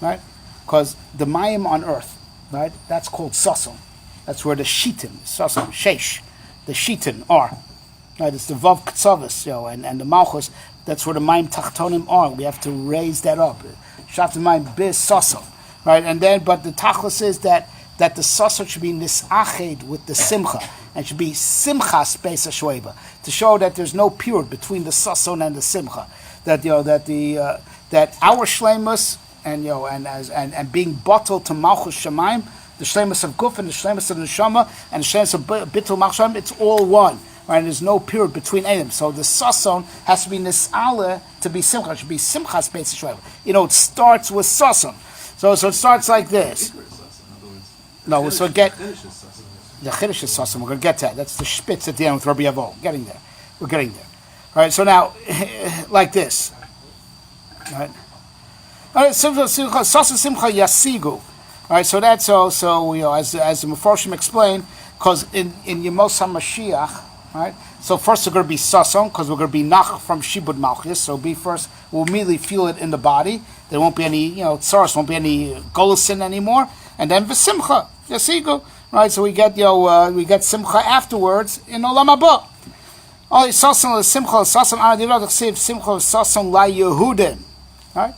Speaker 1: right? Because the mayim on earth, right? That's called sasson. That's where the shitin, sasson, sheish, the shitin are. Right, it's the Vav Ketzavis, and the Malchus, that's where the Mayim Tachtonim are. We have to raise that up. Shat Mayim Biz Sasson. Right, and then, but the Tachlis is that the Sasson should be nisached with the Simcha, and should be Simcha Space Ashweba, to show that there's no purity between the Sasson and the Simcha. That that our Shleimus and being bottled to Malchus Shemaim, the Shleimus of Guf and the Shleimus of Neshama and the Shleimus of Bittul Malchus, it's all one. Right, there's no period between them. So the Sasson has to be Nis'ala to be Simcha. It should be Simcha Space Yisrael. It starts with Sasson. So it starts like this. No, so get the Chiddush is Sasson. We're going to get to that. That's the Spitz at the end with Rabbi Yavo. We're getting there. All right, so now, like this. All right, Sasson Simcha Yasigu. All right, so that's also, as the Mefarshim explained, because in Yemos HaMashiach, right? So first we're going to be Sasson, because we're going to be Nach from Shibud Malchus. So we'll immediately feel it in the body. There won't be any, tsaros, won't be any golosin anymore. And then V'simcha, Yasigu, right? So we get Simcha afterwards in Olam Haba. Oh, Sasson Simcha, Sasson Anadirat Simcha Sasson La Yehudin, right?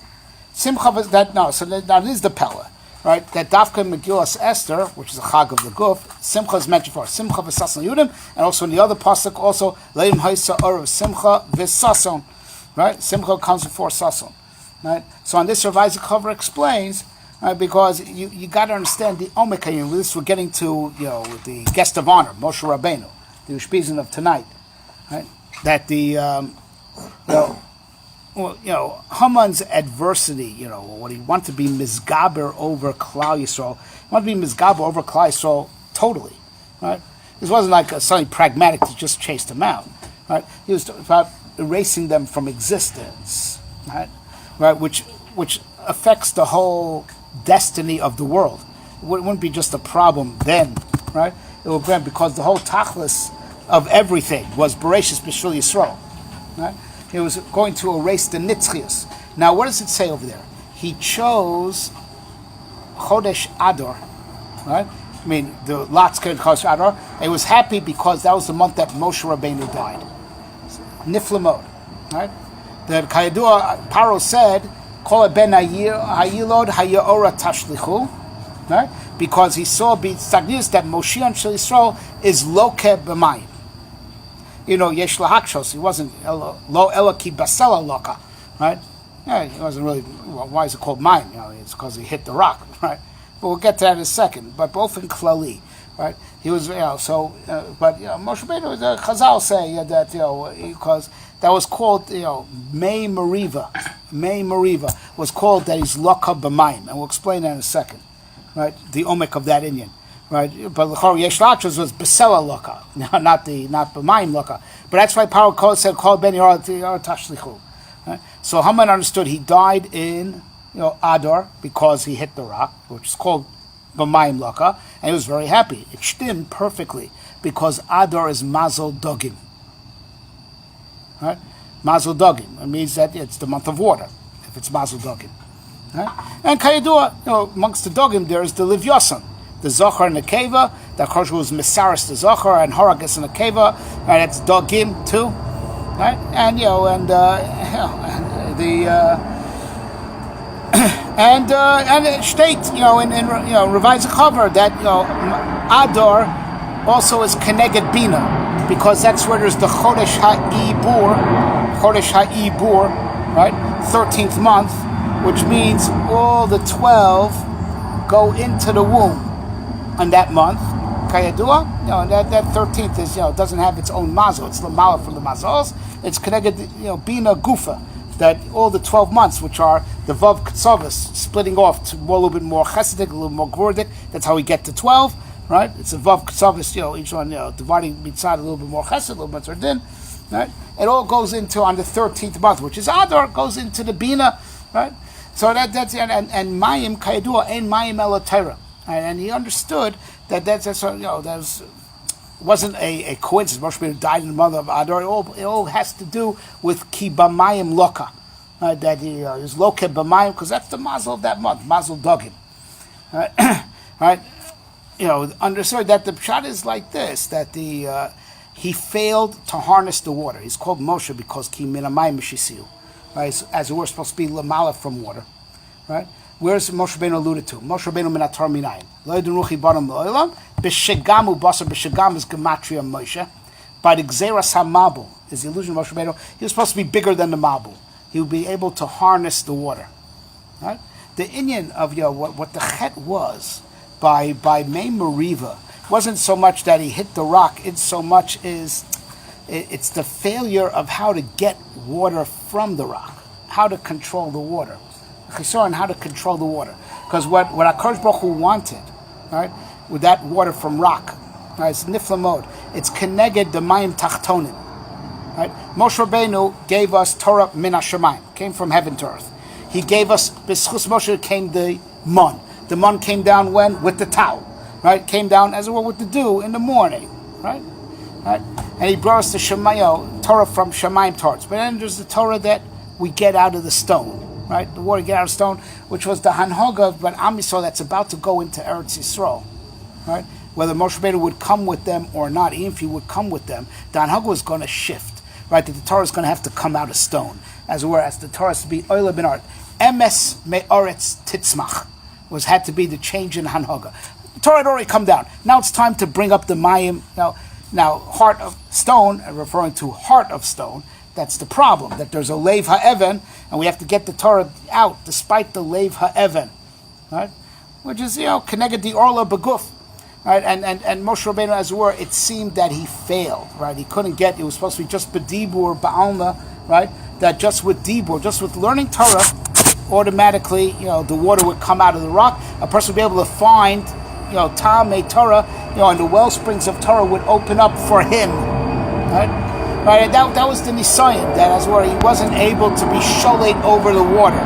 Speaker 1: Simcha that no. So that is the Pella. Right, that Dafka Megillas Esther, which is a Chag of the Guf, Simcha is mentioned for Simcha v'Sasson Yudim, and also in the other pasuk also Leim Haisa Orav Simcha v'Sasson. Right, Simcha comes before Sasson. Right, so on this Rav Isaac Cover explains, right, because you got to understand the Omekayim. With this we're getting to the guest of honor Moshe Rabbeinu, the Ushpizin of tonight. Right, that the Haman's adversity, what he wanted to be Mizgaber over Klal Yisrael, he wanted to be Mizgaber over Klal Yisrael totally, right? This wasn't like something pragmatic to just chase them out, right? He was about erasing them from existence, right? Which affects the whole destiny of the world. It wouldn't be just a problem then, right? It would be because the whole tachlis of everything was Bereshis B'Shul Yisrael, right? He was going to erase the nitzchias. Now, what does it say over there? He chose Chodesh Adar, right? I mean, the Lot's Chodesh Adar. He was happy because that was the month that Moshe Rabbeinu died. Niflamod, right? The Kayadua Paro said, "Kol ben hayilod hayaora tashlichu," right? Because he saw B'Tzagnus that Moshiach Shel Yisrael is loke b'mayim. yesh lahakshos. He wasn't lo ela ki basela loka, right? Yeah, he wasn't really. Well, why is it called mayim? It's because he hit the rock, right? But we'll get to that in a second. But both in klali, right? He was, so. But Moshe Rabbeinu, the Chazal say that because that was called, May Mariva. May Mariva was called that he's loka b'mayim, and we'll explain that in a second, right? The omek of that Indian. Right, but l'chor yesh lachos was besela loka, not b'mayim loka. But that's why Paro said call ben yor tashlichu. So Haman understood he died in Adar because he hit the rock, which is called b'mayim loka, and he was very happy. It stemmed perfectly because Adar is mazel dogim. Right, mazel dogim. It means that it's the month of water if it's mazel dogim. Right? And kayadua, amongst the dogim there is the livyasan. The Zohar and the Keva, that Kosh was Mesaris the Zohar and Horagus in the Keva, right? That's Dogim too, right? And and it states in revised cover that Adar also is Keneged Bina because that's where there's the Chodesh Ha'ibur, right? 13th month, which means all the 12 go into the womb. On that month, Kayadua, that 13th is, doesn't have its own mazel. It's Lamala from the mazals. It's connected, Bina Gufa, that all the 12 months, which are the Vav Ktsavas, splitting off to a little bit more Chesidic, a little more Gordic. That's how we get to 12, right? It's a Vav Ktsavas, each one, dividing Mitzad a little bit more Chesed, a little bit Zardin, right? It all goes into on the 13th month, which is Adar, goes into the Bina, right? So that's, and Mayim, Kayadua, ain't Mayim Elatera. And he understood that that wasn't a coincidence. Moshe Rabbeinu died in the month of Adar. It all has to do with ki b'mayim loka, right? That he is loka b'mayim because that's the mazel of that month, mazel dogim, right? Understood that the pshat is like this: that he failed to harness the water. He's called Moshe because ki min hamayim mishisiu, right? As we're supposed to be lamala from water, right? Where's Moshe Rabbeinu alluded to? Moshe Rabbeinu minatar minayim. Lo yedun ruchi baram lo'olam. B'shegamu basar b'shegam is gematria Moshe. By the gzeras hamabul is the illusion of Moshe Rabbeinu. He was supposed to be bigger than the mabul. He would be able to harness the water. Right? The Indian of what the chet was by May Mariva wasn't so much that he hit the rock. It's so much it's the failure of how to get water from the rock, how to control the water. And how to control the water, because what HaKadosh Baruch Hu wanted, right, with that water from rock, right, it's nifla mode. It's keneged the mayim tachtonim, right. Moshe Rabbeinu gave us Torah min hashamayim, came from heaven to earth. He gave us b'schus Moshe came the mun. The mun came down when with the towel, right, came down as it were with the dew in the morning, right, and he brought us the Torah from shamayim torts. But then there's the Torah that we get out of the stone. Right, the water get out of stone, which was the Hanhoga, but Am Yisrael that's about to go into Eretz Yisrael, right? Whether Moshe Rabbeinu would come with them or not, even if he would come with them, the Hanhoga was going to shift, right? That the Torah is going to have to come out of stone, as the Torah has to be Oila ben Art. Emes me'oretz titzmach had to be the change in Hanhoga. The Torah had already come down. Now it's time to bring up the Mayim. Now heart of stone, referring to heart of stone. That's the problem, that there's a leiv ha'even, and we have to get the Torah out despite the leiv ha'even, right? Which is, keneged the orla beguf, right? And Moshe Rabbeinu, as it were, it seemed that he failed, right? He couldn't get, it was supposed to be just bedibur, ba'alma, right? That just with dibur, just with learning Torah, automatically, the water would come out of the rock. A person would be able to find, Ta'amei Torah, and the well springs of Torah would open up for him, right? Right, and that was the Nisayan, that as where he wasn't able to be sholet over the water.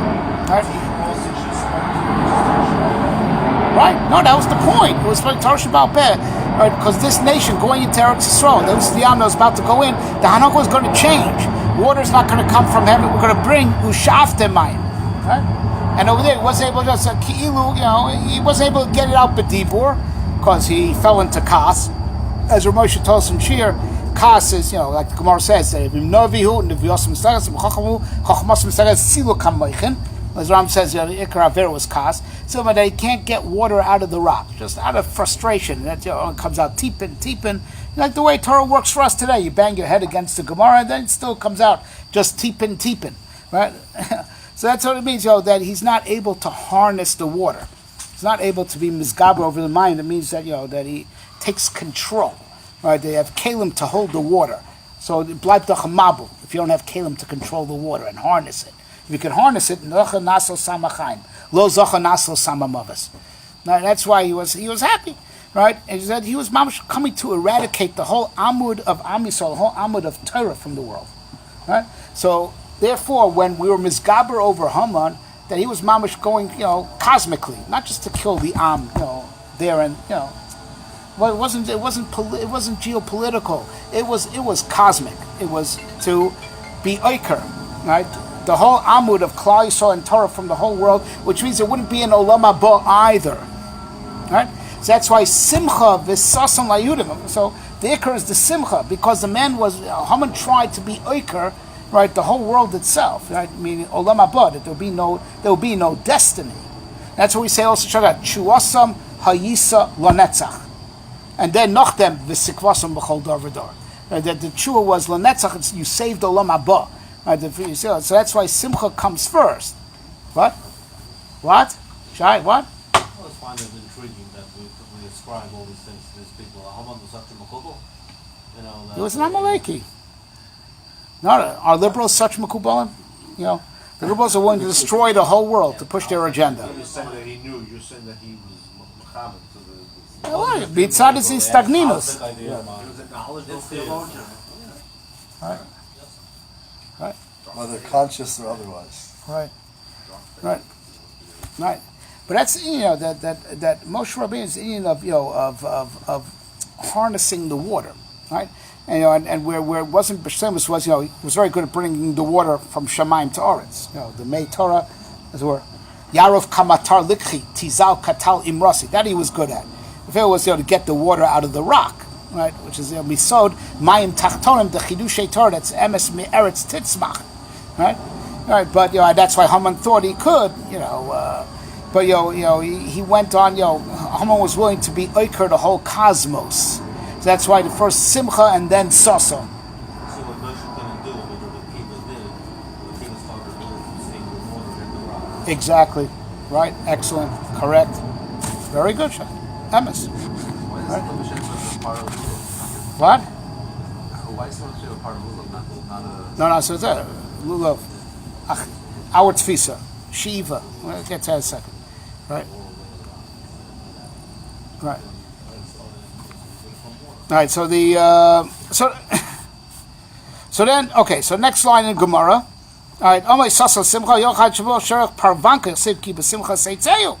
Speaker 1: Right? No, that was the point. It was like Torah Shabbat Peh, right? Because this nation going into Eretz Yisrael, this the Yam that was about to go in, the Hanok was going to change. Water's not going to come from heaven. We're going to bring Ushafte Mayim. Right? And over there, he wasn't able to he wasn't able to get it out B'dibur because he fell into Kas. As Rav Moshe told us in Shir, Kas is, like the Gemara says, that if you know Vihu and if you also As Ram says, the Ikar Aver was Kas. So when they can't get water out of the rock, just out of frustration. That it comes out teepin. Like the way Torah works for us today. You bang your head against the Gemara, and then it still comes out just teepin. Right? So that's what it means, that he's not able to harness the water. He's not able to be mizgaber over the mind. It means that that he takes control. Right? They have kalim to hold the water. So bleibt doch a mabul if you don't have kalim to control the water and harness it. If you can harness it, nocha nasol samachaim, lo zocha nasol samamavas. Now that's why he was happy, right? And he said he was coming to eradicate the whole amud of Am Yisrael, the whole amud of Torah from the world, right? So therefore, when we were mizgaber over Haman, that he was mamish going, cosmically, not just to kill the Am, there and well, it wasn't geopolitical. It was cosmic. It was to be oiker, right? The whole amud of Klal Yisrael and Torah from the whole world, which means it wouldn't be an olam haba either, right? So that's why Simcha v'Sasson layudim. So the ikar is the Simcha because the man Haman tried to be oiker, right? The whole world itself, right? Meaning olam haba, that there will be no destiny. That's what we say also. Chuasam hayisa lanetzach. And then Nochdem v'sikvasam b'chol dar v'dar. That the tshuva was lanetzach. You saved olam haba. So that's why Simcha comes first. What? Shai, what?
Speaker 2: I always find it intriguing that we ascribe all these things to these people. Haman was such a makubal.
Speaker 1: He was an Amaleki. Are liberals such makubalim? The liberals are willing to destroy the whole world to push their agenda.
Speaker 2: You're saying that he knew. You're saying that he was mechaber to the.
Speaker 1: Bitzad is in stagninus.
Speaker 2: He was a knowledgeable theologian.
Speaker 1: Right.
Speaker 3: Whether conscious or otherwise.
Speaker 1: Right. But that's that Moshe Rabbeinu's of harnessing the water, right? And where it wasn't B'Shemus was he was very good at bringing the water from Shemaim to Oretz. The May Torah, as it were, Yarov Kamatar Likhi Tizal Katal Imrasi. That he was good at. If it was to get the water out of the rock, right, which is misod mayim tachtonim the chidushay Torah. That's emes me'eretz titzmach, right. But that's why Haman thought he could, but he went on. Haman was willing to be oiker the whole cosmos. So that's why the first Simcha and then Sasson.
Speaker 2: So what Moshe couldn't do, what the Kiva did, what he was taught to do, was take the water in the rock.
Speaker 1: Exactly, right. Excellent, correct, very good, Shai. Emes.
Speaker 2: Why is the part of
Speaker 1: What?
Speaker 2: Why is the a part of Lulav, not
Speaker 1: No. So it's Lulav. Our tfisa, Shiva. We'll get to that in a second. Right. All right. So so then so next line in Gemara. All right. Omay Sasson Simcha Yochad Shavuot Sherach Parvanka Siv Ki B'Simcha Seitzeyu.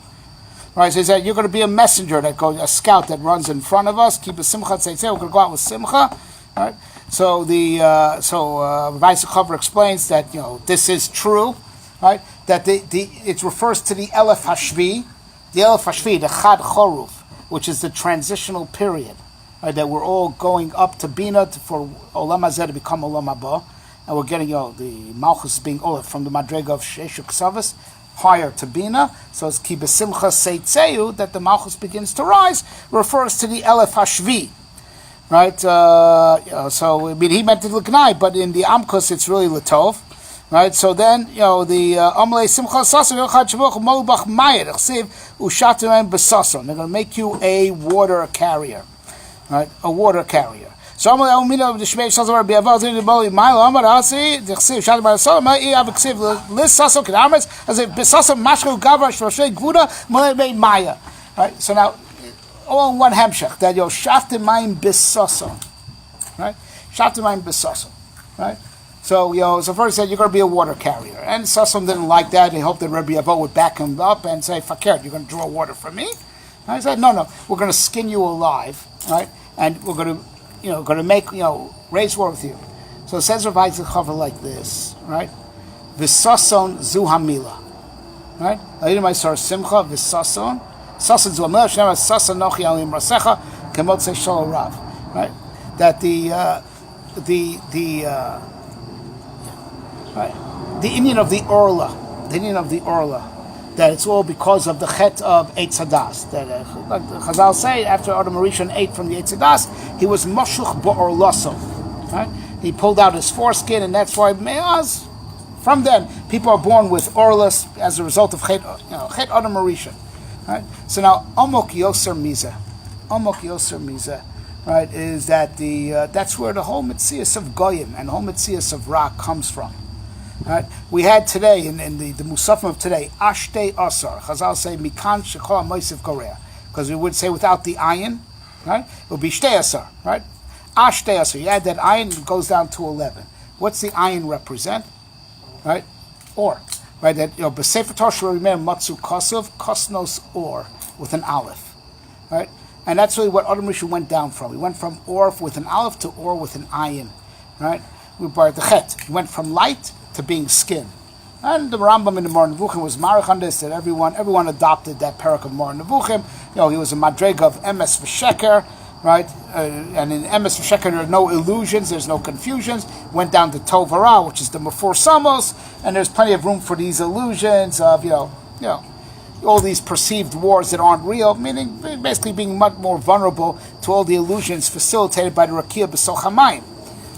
Speaker 1: Right, so he said, you're going to be a messenger a scout that runs in front of us. Keep a simcha tzeitzeh. We're going to go out with simcha. Right. So Vice Chaver explains that this is true. Right. That it refers to the Elef Hashvi, the Chad Choruf, which is the transitional period. Right, that we're all going up to Bina for Olam Hazeh to become Olam Haba, and we're getting the Malchus being from the Madrega of Sheshu Ksavas higher to Bina, so it's Ki B'Simcha Seitzeyu, that the Malchus begins to rise, refers to the Elef Hashvi, right? So, he meant to L'Gnai, but in the Amkus it's really L'Tov, right? So then, the Amalei Simcha Sasson, Yochad Shavuch, Molbach Mayed, Chsiv, Ushatim B'Sasson. They're going to make you a water carrier, right? A water carrier. So Amalei Umina of the Shmei Sasson Rabbi Aval Zini Boli Milo Amar Asi the Chsiv Shatim B'Sasson Mai Av Chsiv Lis Sasson Kedamas as if B'Sasson Mashko Gavra Shvashei Gvuda Molei Maya. Right. So now, all in one hemshech that Shaftim Mayim B'Sasson, right? Shaftim Mayim B'Sasson, right? So so first he said you're going to be a water carrier, and Sasson didn't like that. He hoped that Rabbi Aval would back him up and say, "Fakir, you're going to draw water from me." And I said, "No, we're going to skin you alive, right? And we're going to." Going to make, raise war with you. So it says Rav Isaac Chaver like this, right? V'sasson zu hamila, right? Ayidim Aysar Simcha v'sasson, sasson zu hamila. Shnei sasson nochi alim rasecha kemotzei shol rav, right? That the Indian of the orla, the inyan of the orla, that it's all because of the chet of Eitz Hadas. That like the Chazal say, after Adam Rishon ate from the Eitz Hadas, he was moshuch ba'orlaso. Right? He pulled out his foreskin, and that's why me'az, from then, people are born with orlas as a result of chet Adam Rishon. Right? So now, Amok Yoser Miza, right, is that that's where the whole Metzias of Goyim and the whole Metzias of Ra comes from. Right? We had today, in the Musafim of today, Ashtei Asar. Chazal say, Mikan Shekol HaMoisiv Korea. Because we would say without the ayin, right, it would be Shtei Asar, right? Ashtei Asar. You add that ayin, it goes down to 11. What's the ayin represent? Right? Or. Right, that B'Sefer Torah should remember Matzu Kosov, Kosnos Or, with an Aleph. Right? And that's really what Adam Rishon went down from. He went from Or with an Aleph to Or with an Ayin. Right? We brought the Chet. He went from light to being skin. And the Rambam in the Moreh Nevuchim was marach on this, that everyone adopted that parak of Moreh Nevuchim. He was a madrega of Emes V'Sheker, right? And in Emes V'Sheker there are no illusions, there's no confusions. Went down to Tov Hara, which is the Mefor Samos, and there's plenty of room for these illusions of, all these perceived wars that aren't real, meaning basically being much more vulnerable to all the illusions facilitated by the Rakia B'Soch HaMayim.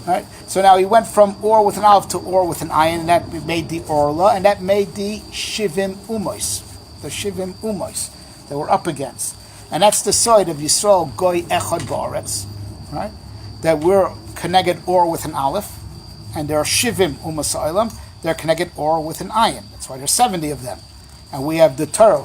Speaker 1: Right? So now he went from Or with an Aleph to Or with an Ayin, and that made the Orla, and that made the Shivim Umois, that we're up against. And that's the side of Yisrael Goy Echad Ba'aretz, right? That we're connected Or with an Aleph, and there are Shivim Umas Olam, they're connected Or with an Ayin. That's why there's 70 of them. And we have the Torah,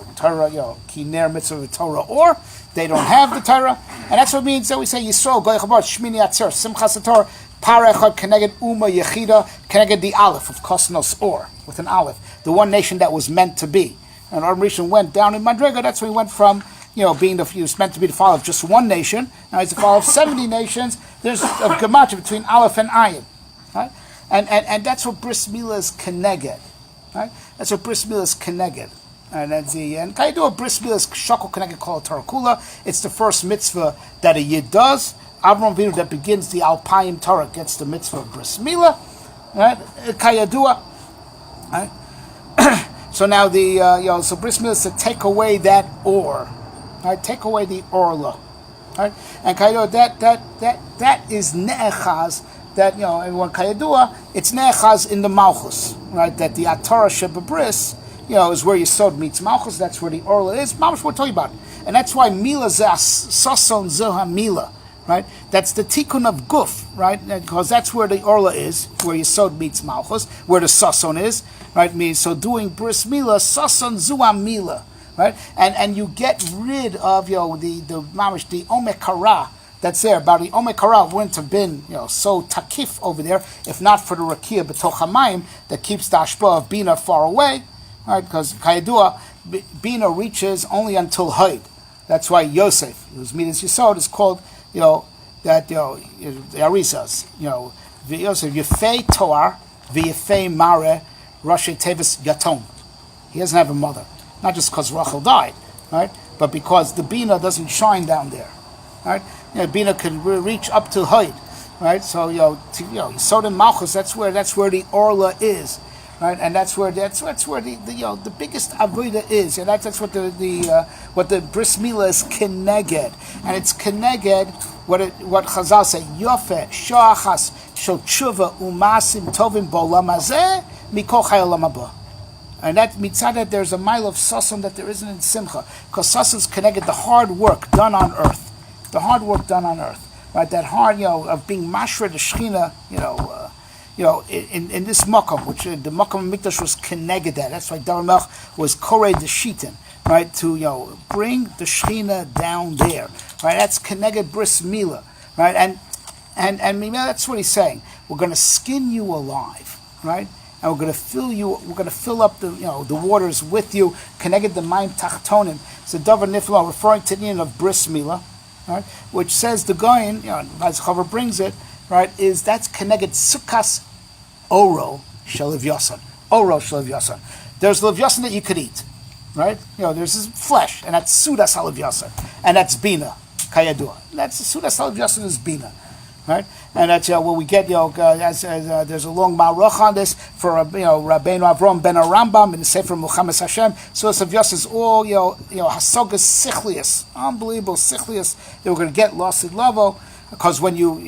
Speaker 1: Ki Ner Mitzvah Torah Or, they don't have the Torah, and that's what it means that we say Yisrael Goy Echad Ba'aretz, Shmini Atzer, Simchas Torah, Parechad connected Uma Yechida, connected the Aleph of Kosnos Or, with an Aleph, the one nation that was meant to be. And Adam Rishon went down in Madrega, that's when he went from, being he was meant to be the father of just one nation, now he's the father of 70 nations, there's a gematria between Aleph and Ayin. Right? And that's what Bris Milah is connected. Right? That's what Bris Milah is connected. And can you do a Bris Milah is Shakol connected called Torah Kula? It's the first mitzvah that a Yid does. Avram Avinu that begins the Alpayim Torah gets the mitzvah of Bris Milah, right? Kayadua, right? So now so Bris Milah is to take away that Or, right? Take away the Orla, right? And Kayadua that is Ne'echaz, that everyone Kayadua, it's Ne'echaz in the Malchus, right? That the Atara Shebabris, is where Yesod meets Malchus. That's where the Orla is. Mamash, we're talking about, and that's why Milah Zas Sasson Zoha Milah. Right, that's the tikkun of guf, right? Because that's where the orla is, where Yesod meets Malchus, where the sasson is, right? Means so doing bris milah, sasson zuam milah, right? And you get rid of the mamish the omekara that's there. About the omekara wouldn't have been so takif over there if not for the rakia b'toch hamayim that keeps the ashpa of bina far away, right? Because kayadua bina reaches only until haid. That's why Yosef, whose midas Yesod, is called. The Arisas, the Yosef, Yefei Toar, V'Yefei Mare, Rashi Tevis Yatom. He doesn't have a mother. Not just because Rachel died, right? But because the Bina doesn't shine down there, right? Bina can reach up to height, right? So, Yesod and Malchus, that's where the Orla is. Right, and that's where the biggest avodah is, and that's what the bris milah is keneged, and it's keneged what Chazal say yofe shachas shel tshuva umasim tovim b'olam hazeh mikol chay olam haba, and that mitzad that there's a mile of Sasson that there isn't in Simcha, because Sasson is connected the hard work done on earth, right? That hard of being mashra the Shechina, in this makom, which the makom of Mikdash was connected that. That's why David Melch was korei the shitin, right? To bring the Shechina down there, right? That's connected bris milah, right? And that's what he's saying. We're going to skin you alive, right? And we're going to fill you. We're going to fill up the waters with you. Connected the mayim tachtonim. So Davar Nifla referring to the end of bris milah, right? Which says the Goyin, as Chavar brings it. Right, that's connected sukas oro shel Yasan. Oro shel Yasan. There's Lev Yasan that you could eat, right? There's his flesh, and that's sudas Lev Yasan, and that's bina kayadua. That's sudas Lev Yasan is bina, right? And that's where we get there's a long ma'arach on this for Rabbeinu Avram ben Arambam in the Sefer Muhammad Hashem. Source of Yos is all hasogas sichlius, unbelievable sichlius. They were going to get lost in level because when you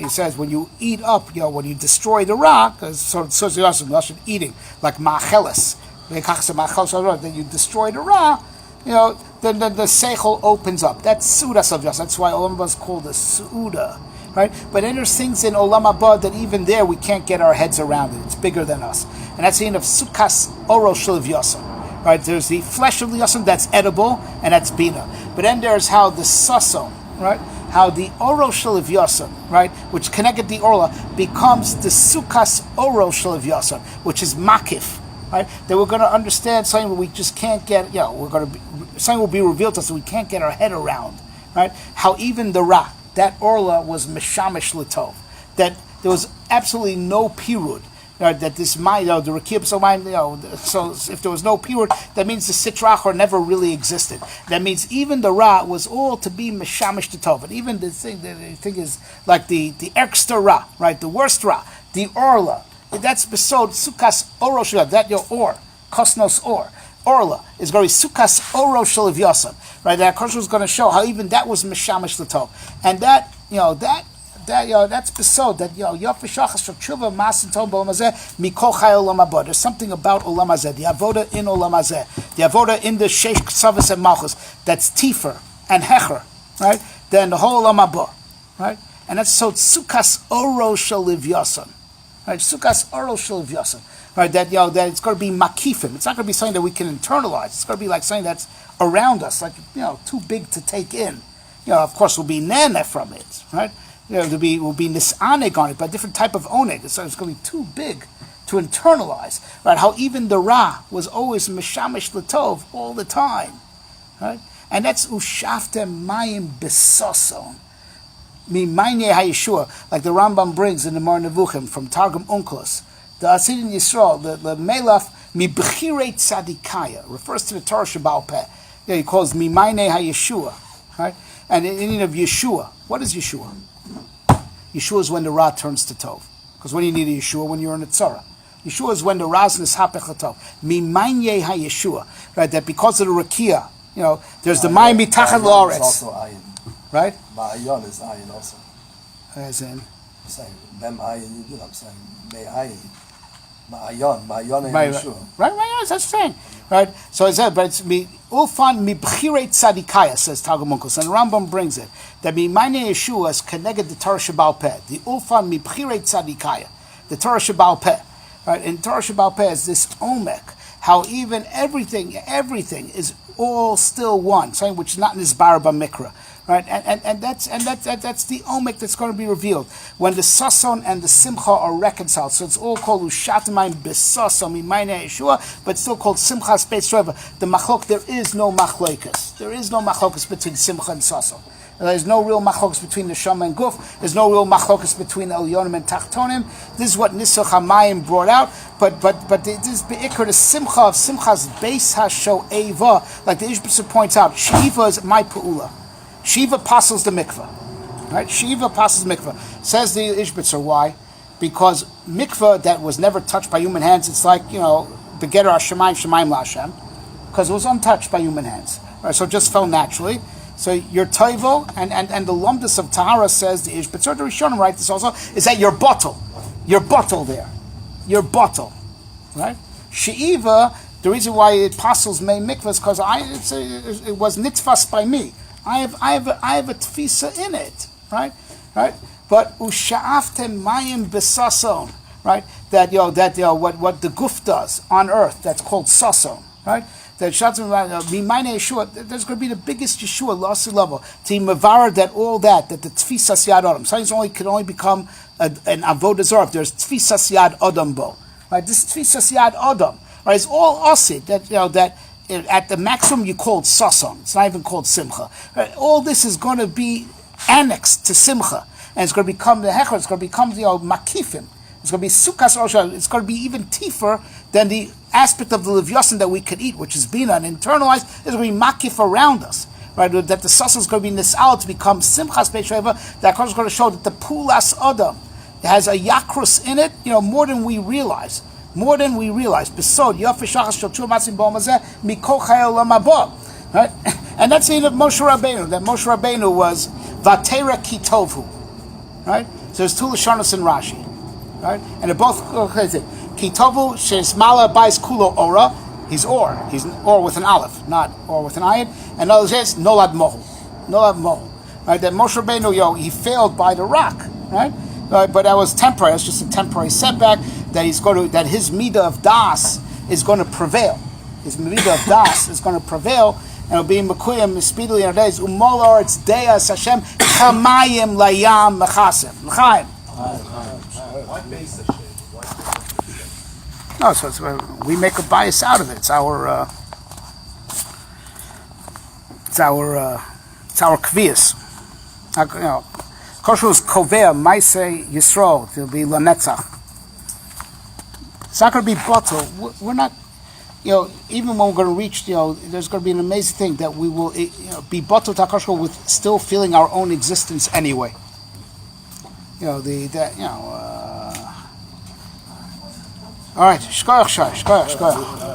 Speaker 1: eat up, when you destroy the ra, because source of Yos is eating like ma'acheles, then you destroy the ra. Then the seichel opens up. That's sudas of Yos. That's why Olam Haba is called a suda. Right? But then there's things in Olam Haba that even there we can't get our heads around it. It's bigger than us. And that's the end of Sukas Oro Shel Yosem. Right? There's the flesh of the Yosem that's edible, and that's Bina. But then there's how the Sasson, right? How the Oro Shel Yosem, right? Which connected the Orla, becomes the Sukas Oro Shel Yosem, which is Makif. Right? That we're going to understand something we just can't get, something will be revealed to us that we can't get our head around. Right? How even the Ra, that Orla was Meshamish L'tov. That there was absolutely no pirud. That this the Rakib, so if there was no pirud, that means the Sitrachor never really existed. That means even the Ra was all to be Meshamish L'tov. And even the thing is like the Erkster Ra, right? The worst Ra, the Orla. That's besod Sukas Oro Shel, that your or, Kosnos or. Orla is going to be Sukas Oro Shel Yosem, right? That Kosh was going to show how even that was Meshamish L'tov, and that's besod that Yofishachas Tshuva Masin Tov B'Olam Hazeh Mikol Chai Olam Haba. There's something about Olam Hazeh, the avoda in Olam Hazeh, the avoda in the Sheish Ksavos and Malchus. That's Tifer and Hecher, right? Then the whole Olam Haba, right? And that's so Sukas Oro Shel Yosem. Right, Sukas Oro Shel Yosem. Right, that it's going to be makifim. It's not going to be something that we can internalize. It's going to be like something that's around us, like too big to take in. Of course, we'll be nana from it, right? We'll be nisanig on it, but a different type of onig. So it's going to be too big to internalize. Right? How even the Ra was always meshamish l'tov all the time, right? And that's ushaftem mayim besoson. Mimayne hayeshua, like the Rambam brings in the Mar Nevuchim from Targum Onkelos. The Asidin Yisrael, the Melaf mi bechirei tzadikaya, refers to the Torah Sheba'al Peh. He calls mimayne hayeshua, right? And in meaning of Yeshua, what is Yeshua? Yeshua is when the Ra turns to Tov. Because when you need a Yeshua, when you're in a Tzara. Yeshua is when the Ra is nishapech l'Tov. Mimayne hayeshua, right? That because of the Rakia, there's the Mayim mitachad la'aretz.
Speaker 3: It's also ayin.
Speaker 1: Right?
Speaker 3: Ma'ayon is ayin also.
Speaker 1: As in?
Speaker 3: I'm saying, mem ayin yudin, I'm saying, me ayin. Ma'ayon and
Speaker 1: Right,
Speaker 3: Yeshua.
Speaker 1: Right, that's the thing. Right? So it's that, but it's ulfan mi b'chirei tzadikaya, says Targum Onkelos, and Rambam brings it, that mi mayne Yeshua is connected the Torah Sheba'al Peh, the ulfan mi b'chirei tzadikaya, the Torah Sheba'al Peh. Right? And Torah Sheba'al Peh is this omek, how even everything is all still one, something which is not nizbar b'mikra. Right, and that's the omek that's going to be revealed when the Sasson and the Simcha are reconciled. So it's all called Ushatmayim B'Sasson Mimayne Yeshua, but still called Simcha Space Treva. The machlok, there is no machlokas. There is no machlokas between Simcha and Sasson. There's no real machlokas between the Shama and Guf. There's no real machlokas between Elyonim and Tachtonim. This is what Nisuch HaMayim brought out. But this is Be'ikr, the Simcha of Simcha's Beis HaSho Eva, like the Ishbitzer points out. Shiva is my Pa'ula. Shiva apostles the mikveh, right? Shiva apostles the mikveh. Says the Ishbitzer, why? Because mikveh that was never touched by human hands, it's like, the Getter HaShemayim, Shemayim LaHashem, because it was untouched by human hands. Right? So it just fell naturally. So your toivo, and the lumdus of Tahara says, the Ishbitzer, the Rishonim write this also, is that your bottle there. Your bottle, right? She'iva, the reason why apostles made mikveh is because it was nitfas by me. I have a tfisa in it, right? But usha'aftem mayim b'sason, right? That what the guf does on earth, that's called sason, right? That mimayne Yeshua, there's going to be the biggest Yeshua lost level to mavara that the tfisas yad adam. Something can only become an avodah zarah if there's tfisas yad adam bo, right? This tfisas yad adam, right? It's all asid that. At the maximum, you call it Sasson. It's not even called Simcha. Right? All this is going to be annexed to Simcha, and it's going to become the Hecher. It's going to become the Makifim. It's going to be Sukas Osha. It's going to be even tifer than the aspect of the Levyosin that we could eat, which is Bina and internalized. It's going to be Makif around us. right? That the Sasson is going to be nisal to become Simchas Beit Sheva. That Kosh is going to show that the Pulas Adam has a yakrus in it, more than we realize. More than we realize. Besod Yofish Shachas Shel Tzuv Matzim B'Omazeh Mikol Chayei Olam Haba. Right? And that's the end of Moshe Rabbeinu. That Moshe Rabbeinu was Vatera Kitovu. Right? So there's two Lashonos in Rashi. Right? And they're both Kitovu Sheismala Bais Kulo Ora. He's Or. He's Or with an Aleph, not Or with an Ayin. And others is Nolad Mohu. Nolad Mohu. Right? That Moshe Rabbeinu, he failed by the rock. Right? But that was temporary. It's just a temporary setback. That his midah of das is going to prevail. His midah of das is going to prevail, and it'll be mekuyim speedily in our days. Umol oretz deas Hashem kamayim layam mechasem. L'chaim.
Speaker 2: Why base Hashem?
Speaker 1: No, so we make a bias out of it. It's our kvias. Koshus kovea maise yisro. It'll be lanetzach. It's not going to be bottle. We're not, even when we're going to reach, there's going to be an amazing thing that we will, be bottle takoshko with still feeling our own existence anyway. All right, shkoyach shai, shkoyach.